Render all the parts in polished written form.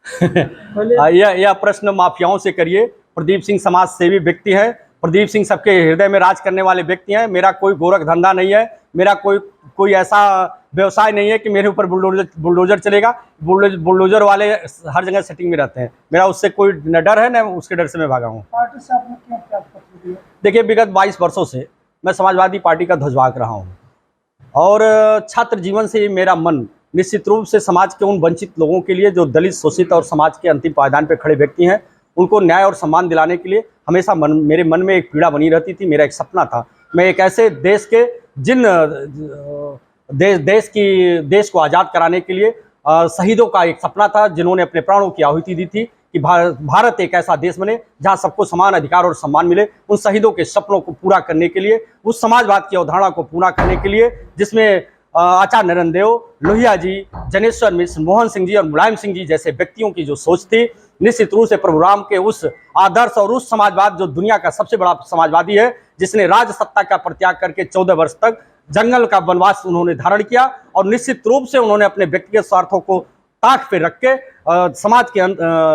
यह प्रश्न माफियाओं से करिए। प्रदीप सिंह समाज सेवी व्यक्ति है। प्रदीप सिंह सबके हृदय में राज करने वाले व्यक्ति हैं। मेरा कोई गोरख धंधा नहीं है। मेरा कोई ऐसा व्यवसाय नहीं है कि मेरे ऊपर बुलडोजर चलेगा। बुलडोजर वाले हर जगह सेटिंग में रहते हैं। मेरा उससे कोई न डर है, न उसके डर से मैं भागा हूँ। पार्टी से आपने क्यों पत्र दिया? देखिए, विगत 22 वर्षों से मैं समाजवादी पार्टी का ध्वजवाहक रहा हूँ और छात्र जीवन से मेरा मन निश्चित रूप से समाज के उन वंचित लोगों के लिए, जो दलित, शोषित और समाज के अंतिम पायदान पर खड़े व्यक्ति हैं, उनको न्याय और सम्मान दिलाने के लिए हमेशा मेरे मन में एक पीड़ा बनी रहती थी। मेरा एक सपना था, मैं एक ऐसे देश के जिन देश को आज़ाद कराने के लिए शहीदों का एक सपना था, जिन्होंने अपने प्राणों की आहुति दी थी कि भारत एक ऐसा देश बने जहां सबको समान अधिकार और सम्मान मिले। उन शहीदों के सपनों को पूरा करने के लिए, उस समाजवाद की अवधारणा को पूरा करने के लिए, जिसमें आचार्य नरेंद्र देव, लोहिया जी, जनेश्वर मिश्र, मोहन सिंह जी और मुलायम सिंह जी जैसे व्यक्तियों की जो सोच थी, निश्चित रूप से प्रभु राम के उस आदर्श और उस समाजवाद, जो दुनिया का सबसे बड़ा समाजवादी है, जिसने राज सत्ता का परित्याग करके 14 वर्ष तक जंगल का वनवास उन्होंने धारण किया और निश्चित रूप से उन्होंने अपने व्यक्तिगत स्वार्थों को ताक पे रख के समाज के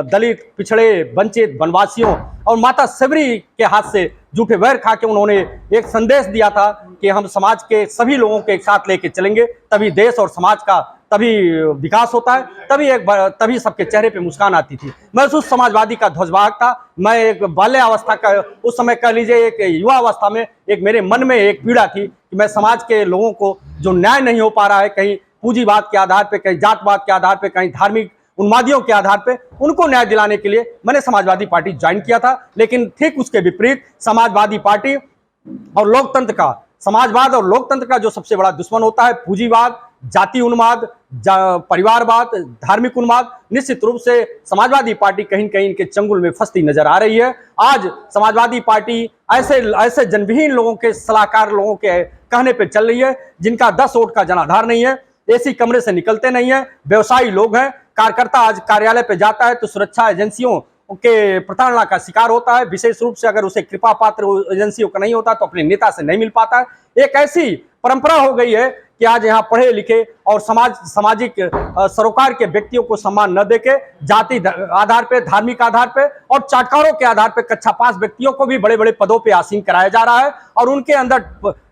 दलित, पिछड़े, वंचित, वनवासियों और माता सबरी के हाथ से झूठे वैर खा के उन्होंने एक संदेश दिया था कि हम समाज के सभी लोगों को एक साथ लेके चलेंगे, तभी देश और समाज का तभी विकास होता है, तभी सबके चेहरे पे मुस्कान आती थी। मैं उस समाजवादी का ध्वजवाहक था। मैं एक बाल्यावस्था का, उस समय कह लीजिए एक युवा अवस्था में, एक मेरे मन में एक पीड़ा थी कि मैं समाज के लोगों को जो न्याय नहीं हो पा रहा है, कहीं पूंजीवाद के आधार पे, कहीं जातवाद के आधार पे, कहीं धार्मिक उन्मादियों के आधार पे, उनको न्याय दिलाने के लिए मैंने समाजवादी पार्टी ज्वाइन किया था। लेकिन ठीक उसके विपरीत समाजवादी पार्टी और लोकतंत्र का, समाजवाद और लोकतंत्र का जो सबसे बड़ा दुश्मन होता है पूंजीवाद, जाति उन्माद, परिवारवाद, धार्मिक उन्माद, निश्चित रूप से समाजवादी पार्टी कहीं न कहीं इनके चंगुल में फंसती नजर आ रही है। आज समाजवादी पार्टी ऐसे जनविहीन लोगों के, सलाहकार लोगों के कहने पे चल रही है, जिनका 10 वोट का जनाधार नहीं है, एसी कमरे से निकलते नहीं है, व्यवसायी लोग हैं। कार्यकर्ता आज कार्यालय पे जाता है तो सुरक्षा एजेंसियों के प्रताड़ना का शिकार होता है। विशेष रूप से अगर उसे कृपा पात्र एजेंसियों का नहीं होता तो अपने नेता से नहीं मिल पाता है। एक ऐसी परंपरा हो गई है कि आज यहाँ पढ़े लिखे और सामाजिक सरोकार के व्यक्तियों को सम्मान न देके जाति आधार पे, धार्मिक आधार पे और चाटकारों के आधार पे कक्षा पास व्यक्तियों को भी बड़े बड़े पदों पे आसीन कराया जा रहा है। और उनके अंदर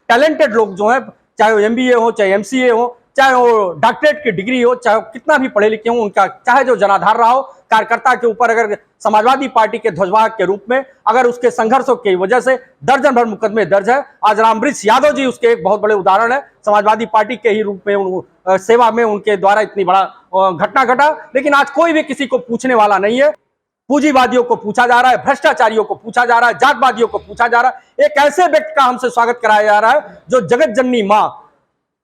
टैलेंटेड लोग जो हैं, चाहे वो MBA हो, चाहे MCA हो, चाहे वो डॉक्टरेट की डिग्री हो, चाहे वो कितना भी पढ़े लिखे हो, उनका चाहे जो जनाधार रहा हो, कार्यकर्ता के ऊपर अगर समाजवादी पार्टी के ध्वजवाहक के रूप में अगर उसके संघर्षों की वजह से दर्जन भर मुकदमे दर्ज है। आज रामवृक्ष यादव जी उसके एक बहुत बड़े उदाहरण है। समाजवादी पार्टी के ही रूप में सेवा में उनके द्वारा इतनी बड़ा घटना घटा, लेकिन आज कोई भी किसी को पूछने वाला नहीं है। पूंजीवादियों को पूछा जा रहा है, भ्रष्टाचारियों को पूछा जा रहा है, जातवादियों को पूछा जा रहा है। एक ऐसे व्यक्ति का हमसे स्वागत कराया जा रहा है जो जगत जननी मां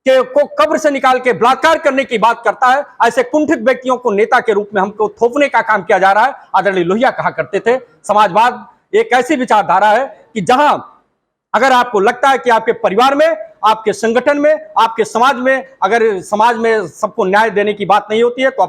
को कब्र से निकाल के बलात्कार करने की बात करता है। ऐसे कुंठित व्यक्तियों को नेता के रूप में हमको थोपने का काम किया जा रहा है। आदरणीय लोहिया कहा करते थे, समाजवाद एक ऐसी विचारधारा है कि जहां अगर आपको लगता है कि आपके परिवार में, आपके संगठन में, आपके समाज में, अगर समाज में सबको न्याय देने की बात नहीं होती है तो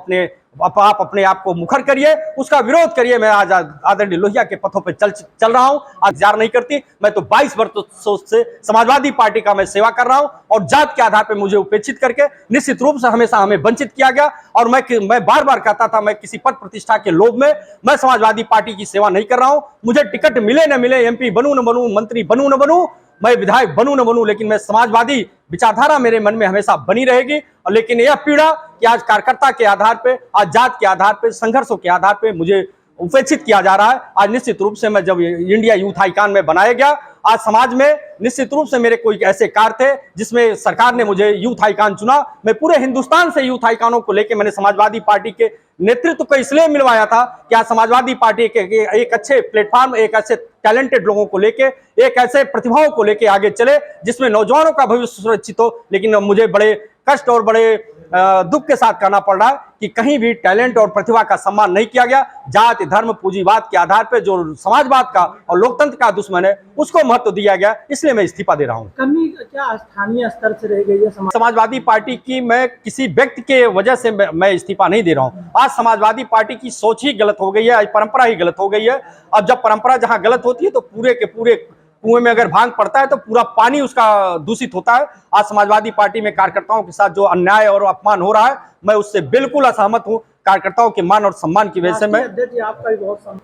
आप अपने आप को मुखर करिए, उसका विरोध करिए। मैं आज आदरणीय लोहिया के पथों पे चल रहा हूं। आज जार नहीं करती। मैं तो 22 वर्षों से समाजवादी पार्टी का मैं सेवा कर रहा हूं और जात के आधार पे मुझे उपेक्षित करके निश्चित रूप से हमेशा हमें वंचित किया गया। और मैं बार बार कहता था, मैं किसी पद प्रतिष्ठा के लोभ में मैं समाजवादी पार्टी की सेवा नहीं कर रहा हूं। मुझे टिकट मिले न मिले, MP बनूं न बनूं, मंत्री बनूं न बनूं, मैं विधायक बनूं न बनूं, लेकिन मैं समाजवादी विचारधारा मेरे मन में हमेशा बनी रहेगी। और लेकिन यह पीड़ा कि आज कार्यकर्ता के आधार पे, आज जात के आधार पे, संघर्षों के आधार पे मुझे उपेक्षित किया जा रहा है। आज निश्चित रूप से मैं जब इंडिया यूथ आइकॉन में बनाया गया, आज समाज में निश्चित रूप से मेरे कोई ऐसे कार्य थे जिसमें सरकार ने मुझे यूथ आइकॉन चुना। मैं पूरे हिंदुस्तान से यूथ आइकॉनों को लेकर मैंने समाजवादी पार्टी के नेतृत्व को इसलिए मिलवाया था कि आज समाजवादी पार्टी के एक अच्छे प्लेटफॉर्म, एक ऐसे टैलेंटेड लोगों को लेके, एक ऐसे प्रतिभाओं को लेके आगे चले जिसमें नौजवानों का भविष्य सुरक्षित हो। लेकिन मुझे बड़े कष्ट और बड़े दुख के साथ कहना पड़ रहा है कि कहीं भी टैलेंट और प्रतिभा का सम्मान नहीं किया गया। जाति, धर्म, पूंजीवाद के आधार पर जो समाजवाद का और लोकतंत्र का दुश्मन है उसको महत्व दिया गया, इसलिए मैं इस्तीफा दे रहा हूँ। कमी क्या स्थानीय स्तर से रह गई है? समाजवादी पार्टी की मैं किसी व्यक्ति के वजह से मैं इस्तीफा नहीं दे रहा हूँ। आज समाजवादी पार्टी की सोच ही गलत हो गई है, आज परंपरा ही गलत हो गई है। अब जब परंपरा जहाँ गलत होती है तो पूरे के पूरे कुएं में अगर भांग पड़ता है तो पूरा पानी उसका दूषित होता है। आज समाजवादी पार्टी में कार्यकर्ताओं के साथ जो अन्याय और अपमान हो रहा है, मैं उससे बिल्कुल असहमत हूं। कार्यकर्ताओं के मान और सम्मान की वजह से मैं राष्ट्रीय अध्यक्ष जी आपका भी बहुत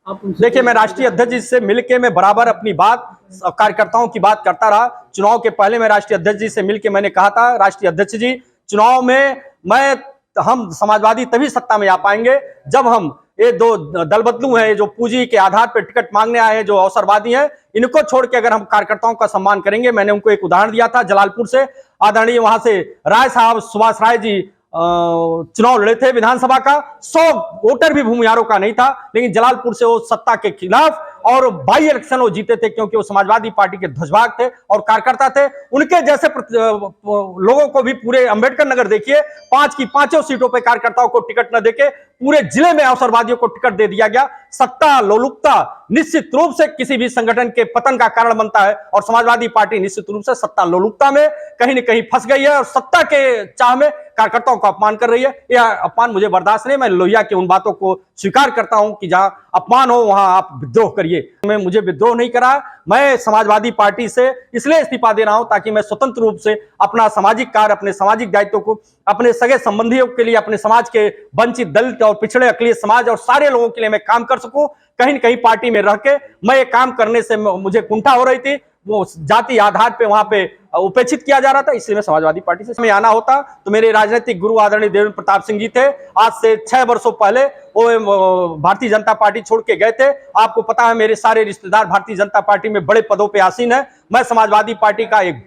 आप उनसे देखिए, मैं राष्ट्रीय अध्यक्ष जी से मिलके मैं बराबर अपनी बात कार्यकर्ताओं की बात करता रहा। चुनाव के पहले मैं राष्ट्रीय अध्यक्ष जी से मिलके मैंने कहा था, राष्ट्रीय अध्यक्ष जी, चुनाव में हम समाजवादी तभी सत्ता में आ पाएंगे जब हम ये दो दल बदलू हैं, जो पूंजी के आधार पर टिकट मांगने आए हैं, जो अवसरवादी हैं, इनको छोड़ के अगर हम कार्यकर्ताओं का सम्मान करेंगे। मैंने उनको एक उदाहरण दिया था जलालपुर से, आदरणीय वहां से राय साहब, सुभाष राय जी चुनाव लड़े थे विधानसभा का, 100 वोटर भी भूमिहारों का नहीं था, लेकिन जलालपुर से वो सत्ता के खिलाफ और बाई इलेक्शन वो जीते थे, क्योंकि वो समाजवादी पार्टी के ध्वजवाहक थे और कार्यकर्ता थे। उनके जैसे लोगों को भी पूरे अंबेडकर नगर देखिए, 5 की 5 सीटों पर कार्यकर्ताओं को टिकट न देके पूरे जिले में अवसरवादियों को टिकट दे दिया गया। सत्ता लोलुपता निश्चित रूप से किसी भी संगठन के पतन का कारण बनता है और समाजवादी पार्टी निश्चित रूप से सत्ता लोलुपता में कहीं न कहीं फंस गई है और सत्ता के चाह में कार्यकर्ताओं का अपमान कर रही है। यह अपमान मुझे बर्दाश्त नहीं। मैं लोहिया की उन बातों को स्वीकार करता हूं कि जहां अपमान हो वहां आप विद्रोह करिए। मुझे विद्रोह नहीं करा, मैं समाजवादी पार्टी से इसलिए इस्तीफा दे रहा हूं ताकि मैं स्वतंत्र रूप से अपना सामाजिक कार्य, अपने सामाजिक दायित्व को अपने सगे संबंधियों के लिए, अपने समाज के वंचित, दलित और पिछड़े अखिलेश समाज और सारे लोगों के लिए मैं काम कर सकूं। कहीं न कहीं पार्टी में रह के मैं ये काम करने से मुझे कुंठा हो रही थी, वो जाति आधार पे वहां पे उपेक्षित किया जा रहा था, इसलिए मैं समाजवादी पार्टी से आना होता तो मेरे राजनीतिक गुरु आदरणीय देवेंद्र प्रताप सिंह जी थे। आज से 6 वर्षों पहले वो भारतीय जनता पार्टी छोड़ के गए थे। आपको पता है मेरे सारे रिश्तेदार भारतीय जनता पार्टी में बड़े पदों पे आसीन है। मैं समाजवादी पार्टी का एक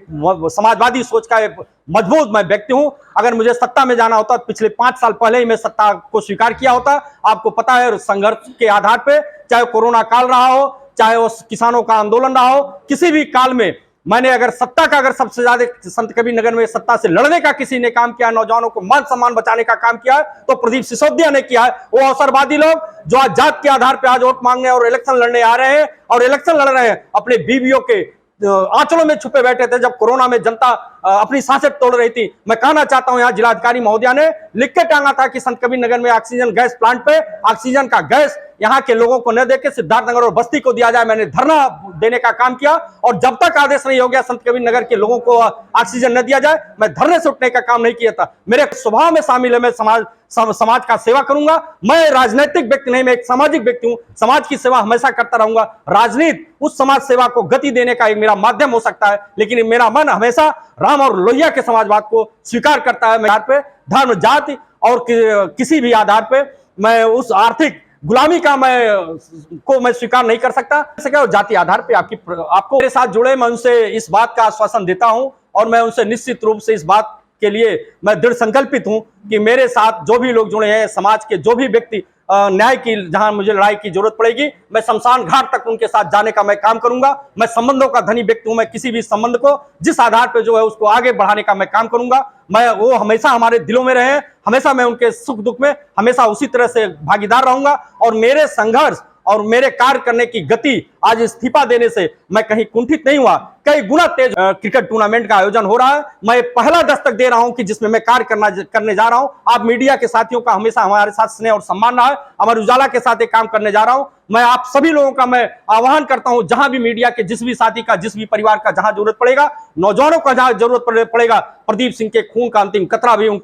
समाजवादी सोच का एक मजबूत मैं व्यक्ति हूं। अगर मुझे सत्ता में जाना होता तो पिछले 5 साल पहले ही मैं सत्ता को स्वीकार किया होता। आपको पता है संघर्ष के आधार पर, चाहे कोरोना काल रहा हो, चाहे वो किसानों का आंदोलन रहा हो, किसी भी काल में मैंने अगर सत्ता का अगर सबसे ज्यादा संत कबीर नगर में सत्ता से लड़ने का किसी ने काम किया, नौजवानों को मान सम्मान बचाने का काम किया है तो प्रदीप सिसोदिया ने किया है। वो अवसरवादी लोग जो आज जात के आधार पर आज वोट मांगने और इलेक्शन लड़ने आ रहे हैं और इलेक्शन लड़ रहे हैं, अपने बीवियों के आंचलों में छुपे बैठे थे जब कोरोना में जनता अपनी सांसें तोड़ रही थी। मैं कहना चाहता हूं, यहाँ जिलाधिकारी महोदया ने लिख के टांगा था कि संत कबीर नगर में ऑक्सीजन गैस प्लांट पे ऑक्सीजन का गैस यहाँ के लोगों को न देके सिद्धार्थनगर और बस्ती को दिया जाए। मैंने धरना देने का काम किया और जब तक आदेश नहीं हो गया संत कबीर नगर के लोगों को ऑक्सीजन न दिया जाए, मैं धरने से उठने का काम नहीं किया था। मेरे स्वभाव में शामिल है, मैं समाज का सेवा करूंगा। मैं राजनीतिक व्यक्ति नहीं, मैं एक सामाजिक व्यक्ति हूं। समाज की सेवा हमेशा करता रहूंगा। राजनीति उस समाज सेवा को गति देने का एक मेरा माध्यम हो सकता है, लेकिन मेरा मन हमेशा राम और लोहिया के समाजवाद को स्वीकार करता है। मैं पे धर्म, जाति और किसी भी आधार पे मैं उस आर्थिक गुलामी का मैं स्वीकार नहीं कर सकता। जाति आधार पे आपको मेरे साथ जुड़े, मैं उनसे इस बात का आश्वासन देता हूं और मैं उनसे निश्चित रूप से इस बात के लिए मैं दृढ़ संकल्पित हूं कि मेरे साथ जो भी लोग जुड़े हैं, समाज के जो भी व्यक्ति न्याय की जहां मुझे लड़ाई की जरूरत पड़ेगी, मैं शमशान घाट तक उनके साथ जाने का मैं काम करूंगा। मैं संबंधों का धनी व्यक्ति हूं। मैं किसी भी संबंध को जिस आधार पर जो है उसको आगे बढ़ाने का मैं काम करूंगा। मैं वो हमेशा हमारे दिलों में रहे, हमेशा मैं उनके सुख दुख में हमेशा उसी तरह से भागीदार रहूंगा और मेरे संघर्ष और मेरे कार्य करने की गति आज इस्तीफा देने से मैं कहीं कुंठित नहीं हुआ। कई गुना तेज क्रिकेट टूर्नामेंट का आयोजन हो रहा है। मैं पहला दस्तक दे रहा हूं कि जिसमें मैं कार्य करने जा रहा हूं। आप मीडिया के साथियों का हमेशा हमारे साथ स्नेह और सम्मान रहा है। अमर उजाला के साथ एक काम करने जा रहा हूं। मैं आप सभी लोगों का मैं आह्वान करता हूं, जहां भी मीडिया के जिस भी साथी का, जिस भी परिवार का जहां जरूरत पड़ेगा, नौजवानों का जहां जरूरत पड़ेगा, प्रदीप सिंह के खून का अंतिम कतरा भी उनके